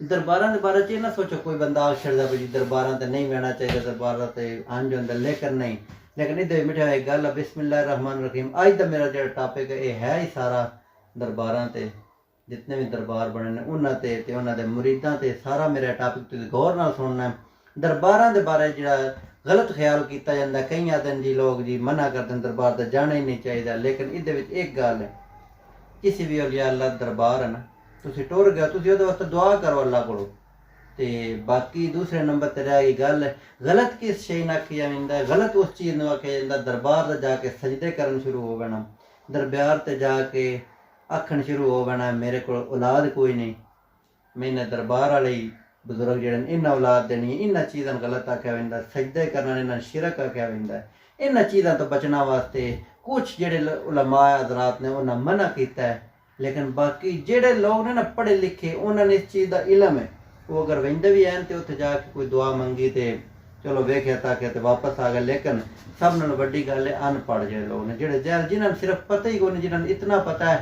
दरबारां दे बारे च ये ना सोचो कोई बंदा आख छड़दा भी जी दरबारां ते नहीं बहना चाहिए, दरबारां ते अंज होंदा, लेकिन नहीं। लेकिन इहदे मिठा एक गल है, बिस्मिल्लाह रहमान रहीम। अज दा मेरा जो टॉपिक है ये है ही सारा दरबारां ते, जितने भी दरबार बने ने उन्हां ते उन्हां दे मुरीदां ते सारा मेरा टॉपिक तुसीं गौर नाल सुनना है। दरबारां दे बारे जेह्ड़ा गलत ख्याल किया जाता, कई आखदे जी लोग जी मना करते हैं दरबार ते जाना ही नहीं चाहिए, लेकिन इहदे विच एक गल है, किसी भी औलिया अल्लाह दरबार है ना, तुसीं टुर गए तुसीं ओहदे वास्ते दुआ करो अल्लाह कोलों। ते बाकी दूसरे नंबर ते रह गई गल गलत किस शे न आखी जाता है, गलत उस चीज़ में आखिया जाता, दरबार ते जाके सजदे करन शुरू हो जाना, दरबार ते जाके आखन शुरू हो जाना मेरे को औलाद कोई नहीं, मैंने दरबार वाले बजुर्ग जेह्ड़े इन्हें औलाद देनी, इन्हां चीज़ां गलत आख्या जाता, सजदे करना इन्हां शिरक आख्या जाता है। इन्हां चीज़ां तो बचना वास्ते कुछ जेह्ड़े उलमा हज़रात ने उन्हें मना किया है, लेकिन बाकी जेह्ड़े लोग ने ना पढ़े लिखे उन्होंने इस चीज़ का इलम है, वो अगर वेंदे भी हैं तो उत्थे जाके कोई दुआ मंगी तो चलो वेख्या ताक्या तो वापस आ गए। लेकिन सब नालों वड्डी गल है अनपढ़ जेह्ड़े लोग ने, जेह्ड़े जैल जिन्होंने सिर्फ पता ही कोई नहीं, जिन्होंने इतना पता है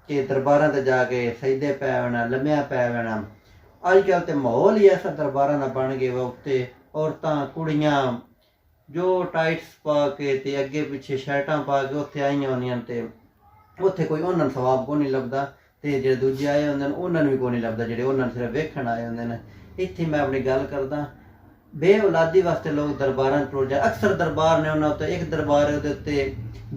कि दरबारां ते जाके सजदे पै होना, लम्या पै होना। अजकल तो माहौल ही ऐसा दरबारां दा बन गया वा, उत्ते औरतां कुड़ियां जो टाइट्स पा के ते अगे पिछे शर्टां पा के उत्थे आईयां होंदियां ते उत्थे कोई उन्हां नूं सवाब को नहीं लभदा, ते जेह्ड़े दूजे आए होंदे न उन्हां नूं भी कोई नहीं लभदा, जेह्ड़े उन्हां नूं सिर्फ वेखण आए होंदे न। इत्थे मैं अपनी गल करदा, बे औलादी वास्ते लोग दरबारां टुर जाए। अक्सर दरबार ने उन्हां उत्ते एक दरबार है उहदे उत्ते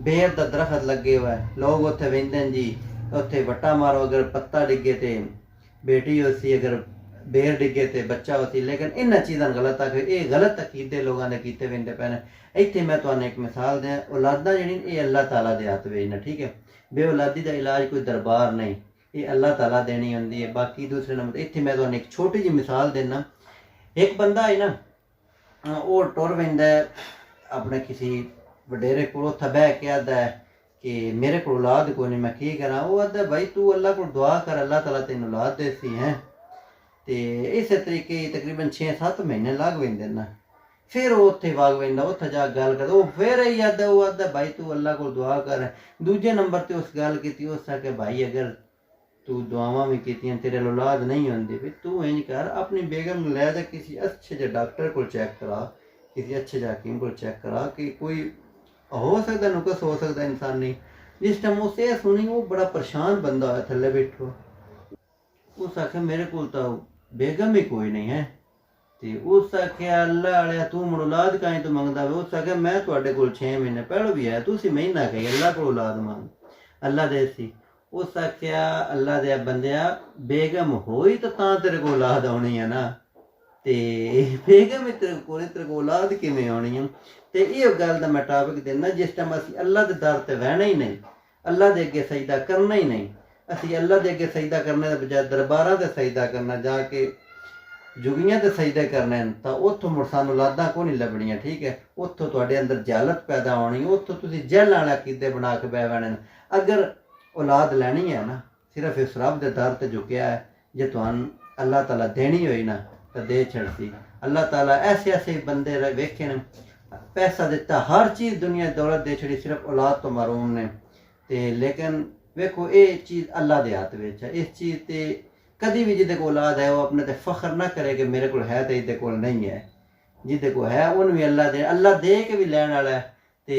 बेर दा दरखत लगे हुआ है, लोग उत्थे वेंदे न जी, उत्थे वट्टा मारो अगर पत्ता डिगे ते बेटी होसी, अगर बेर डिगे ते बच्चा होसी। लेकिन इन्हां चीज़ां गलत आखे, ये गलत अकीदे लोगों के कीते वेंदे पे ने। इत्थे मैं तुहानूं एक मिसाल दें, औलादां जेहड़ियां ये अल्लाह ताला दे हत्थ विच न, ठीक है। बे औलादी का इलाज कोई दरबार नहीं, ये अल्लाह ताला देनी होंदी है। बाकी दूसरे नंबर इत्थे मैं तुहानूं एक छोटी जी मिसाल देना, एक बंदा है ना, वो टुर वेंदा है अपने किसी वडेरे कोल, उत्थे बह के आखदा है कि मेरे को औलाद कोई नहीं, मैं की करां। वो आखदा भाई तू अल्लाह को दुआ कर, अल्लाह ताला तैनूं औलाद देसी हैं। तो इस तरीके तकरीबन 6-7 महीने लग वेंदे न, फिर वो उत्थे वग वेंदा, उत्थे जा गल करदा, वो फिर यही आखदा, वो आखदा भाई तू अल्लाह को दुआ कर। दूजे नंबर ते उस गल कीती, उस आखे भाई अगर तू दुआवां भी कीतियां तेरे औलाद नहीं होंदी, भी तू इंज कर अपनी बेगम लै दे किसी अच्छे जे डॉक्टर को चेक करा, किसी अच्छे जे हकीम को चेक करा कि कोई हो सकता नुकस हो सकता इंसानी। जिस टाइम उस ये सुनी वो बड़ा परेशान बंदा होया थल्ले बैठो, उस आखे मेरे को तो बेगम ही कोई नहीं है। ते उस आख्या अल्लाह वाले तू मुड़ औलाद काई तो मंगदा वे। उस आख्या मैं तुहाडे कोल 6 महीने पहले भी आया, तुसी महीना कही अल्लाह को औलाद मंग, अल्लाह दे सी। उस आख्या अल्लाह दे बंदिया बेगम होई तो तां तेरे को औलाद आनी है ना, ते बेगम ही तेरे को औलाद किवें आनी है। ते इह गल दा मैं टॉपिक देना, जिस टाइम असीं अल्लाह दे दर ते बहना ही नहीं, अल्लाह दे अगे सजदा करना ही नहीं, असीं अल्लाह दे अगे सजदा करने दे बजाय दरबारां ते सजदा करना, जाके जुगियां ते सजदे करने न, तां उत्थों मुड़ सानूं औलादां को नहीं लभणियां, ठीक है। उत्थों तुहाडे अंदर जहालत पैदा होनी, उत्थों तुसीं जहल वाले अकीदे बना के बह बैठे न। अगर औलाद लैनी है ना, सिर्फ इस रब दे दर ते झुकिया है, जे तुहानूं अल्लाह ताला देनी होई ना तो दे छड़सी। अल्लाह ताला ऐसे ऐसे बंदे वेखे न, पैसा दिता, हर चीज़ दुनिया दौलत दे छड़ी, सिर्फ औलाद तो महरूम ने। ते लेकिन वेखो ये चीज़ अल्लाह दे हत्थ विच है। इस चीज़ ते कभी भी जिदे को औलाद है वो अपने ते फख्र ना करे कि मेरे को है तो इहदे कोल नहीं है। जिदे को है उन्हें भी अल्लाह दे के भी लैण वाला है, ते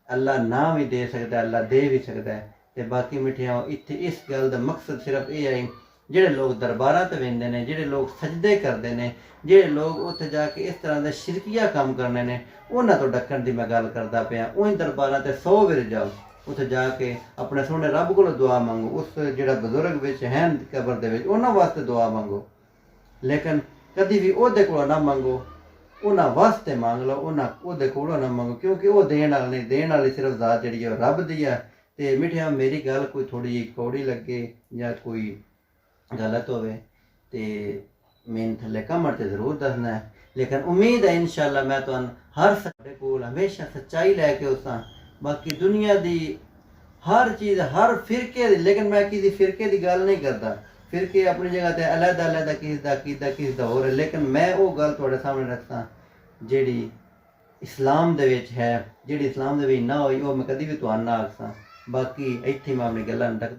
अल्लाह ना भी दे सकता है, अल्लाह दे भी सकता है। ते बाकी मिठिया इत्थे इस गल दा मकसद सिर्फ ये है, जेड़े लोग दरबारां ते वेंदे ने, जेड़े लोग सजदे करदे ने, जेड़े लोग उत्थे जाके इस तरह दे शिरकिया कम करने ने, उन्हां तो डक्कण दी मैं गल करदा पिया। उही दरबारां ते 100 वारी जाओ, उत्थे जाके अपने सोहने रब कोलों दुआ मंगो, उस जेड़ा बजुर्ग विच हैं कबर दे विच उन्हां वास्ते दुआ मंगो, लेकिन कदी भी ओहदे कोलों ना मंगो, उन्हां वास्ते मंग लो, उन्हां ओहदे कोलों ना मंगो, क्योंकि वो देण वाला नहीं, देण वाली सिर्फ ज़ात जेहड़ी है रब दी है। ते मिठिया मेरी गल कोई थोड़ी कौड़ी लगे या कोई गलत होवे ते मैनूं थल्ले कमेंट ते जरूर दसना है, लेकिन उम्मीद है इंशाअल्लाह मैं तुहानूं हर साडे कोल हमेशा सच्चाई लैके उसां। बाकी दुनिया दी हर चीज़ हर फिरके दी, लेकिन मैं किसी फिरके की गल नहीं करता, फिरके अपनी जगह ते अलहदा अलहदा किस दा अकीदा किस दा होर है, लेकिन मैं वो गल तुहाडे सामने रखता जेड़ी इस्लाम दे विच है, जेड़ी इस्लाम दे विच ना होई वो मैं कदी भी तुहानूं ना आखसां। बाकी इत्थे मैं अपनी गल्लां